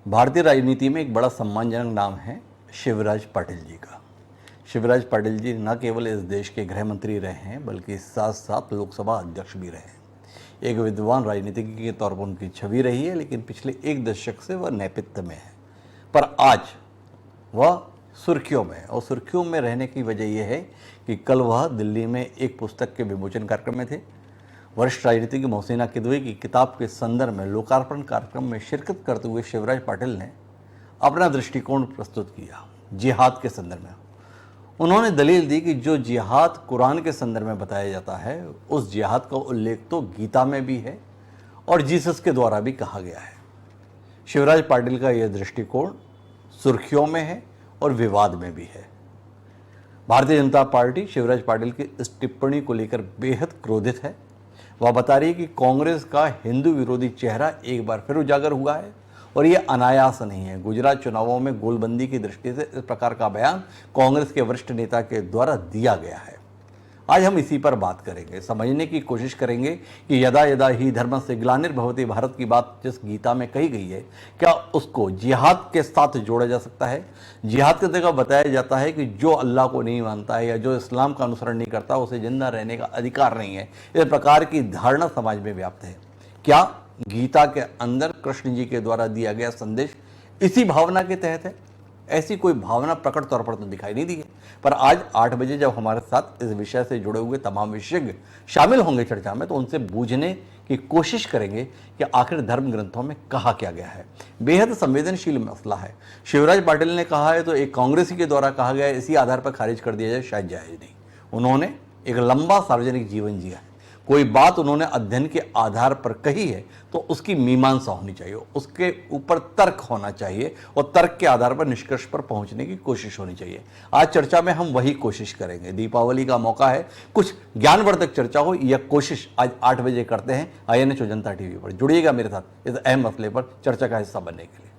भारतीय राजनीति में एक बड़ा सम्मानजनक नाम है शिवराज पाटिल जी का। शिवराज पाटिल जी न केवल इस देश के गृह मंत्री रहे हैं बल्कि साथ साथ लोकसभा अध्यक्ष भी रहे हैं। एक विद्वान राजनीतिज्ञ के तौर पर उनकी छवि रही है, लेकिन पिछले एक दशक से वह नेपथ्य में है। पर आज वह सुर्खियों में है, और सुर्खियों में रहने की वजह यह है कि कल वह दिल्ली में एक पुस्तक के विमोचन कार्यक्रम में थे। वरिष्ठ राजनीतिज्ञ मोहसिना किदवई की किताब के संदर्भ में लोकार्पण कार्यक्रम में शिरकत करते हुए शिवराज पाटिल ने अपना दृष्टिकोण प्रस्तुत किया जिहाद के संदर्भ में। उन्होंने दलील दी कि जो जिहाद कुरान के संदर्भ में बताया जाता है, उस जिहाद का उल्लेख तो गीता में भी है और जीसस के द्वारा भी कहा गया है। शिवराज पाटिल का यह दृष्टिकोण सुर्खियों में है और विवाद में भी है। भारतीय जनता पार्टी शिवराज पाटिल की इस टिप्पणी को लेकर बेहद क्रोधित है। वह बता रही है कि कांग्रेस का हिंदू विरोधी चेहरा एक बार फिर उजागर हुआ है और ये अनायास नहीं है। गुजरात चुनावों में गोलबंदी की दृष्टि से इस प्रकार का बयान कांग्रेस के वरिष्ठ नेता के द्वारा दिया गया है। आज हम इसी पर बात करेंगे, समझने की कोशिश करेंगे कि यदा यदा ही धर्मस्य ग्लानिर्भवति भारत की बात जिस गीता में कही गई है, क्या उसको जिहाद के साथ जोड़ा जा सकता है। जिहाद की जगह बताया जाता है कि जो अल्लाह को नहीं मानता है या जो इस्लाम का अनुसरण नहीं करता, उसे जिंदा रहने का अधिकार नहीं है। इस प्रकार की धारणा समाज में व्याप्त है। क्या गीता के अंदर कृष्ण जी के द्वारा दिया गया संदेश इसी भावना के तहत है? ऐसी कोई भावना प्रकट तौर पर तो दिखाई नहीं दी है। पर आज 8 बजे जब हमारे साथ इस विषय से जुड़े हुए तमाम विशेषज्ञ शामिल होंगे चर्चा में, तो उनसे बूझने की कोशिश करेंगे कि आखिर धर्म ग्रंथों में कहा क्या गया है। बेहद संवेदनशील मसला है। शिवराज पाटिल ने कहा है तो एक कांग्रेसी के द्वारा कहा गया है, इसी आधार पर खारिज कर दिया जाए शायद जायज नहीं। उन्होंने एक लंबा सार्वजनिक जीवन जिया है। कोई बात उन्होंने अध्ययन के आधार पर कही है तो उसकी मीमांसा होनी चाहिए, उसके ऊपर तर्क होना चाहिए और तर्क के आधार पर निष्कर्ष पर पहुंचने की कोशिश होनी चाहिए। आज चर्चा में हम वही कोशिश करेंगे। दीपावली का मौका है, कुछ ज्ञानवर्धक चर्चा हो, यह कोशिश आज 8 बजे करते हैं। INA जनता टीवी पर जुड़िएगा मेरे साथ इस अहम मसले पर चर्चा का हिस्सा बनने के लिए।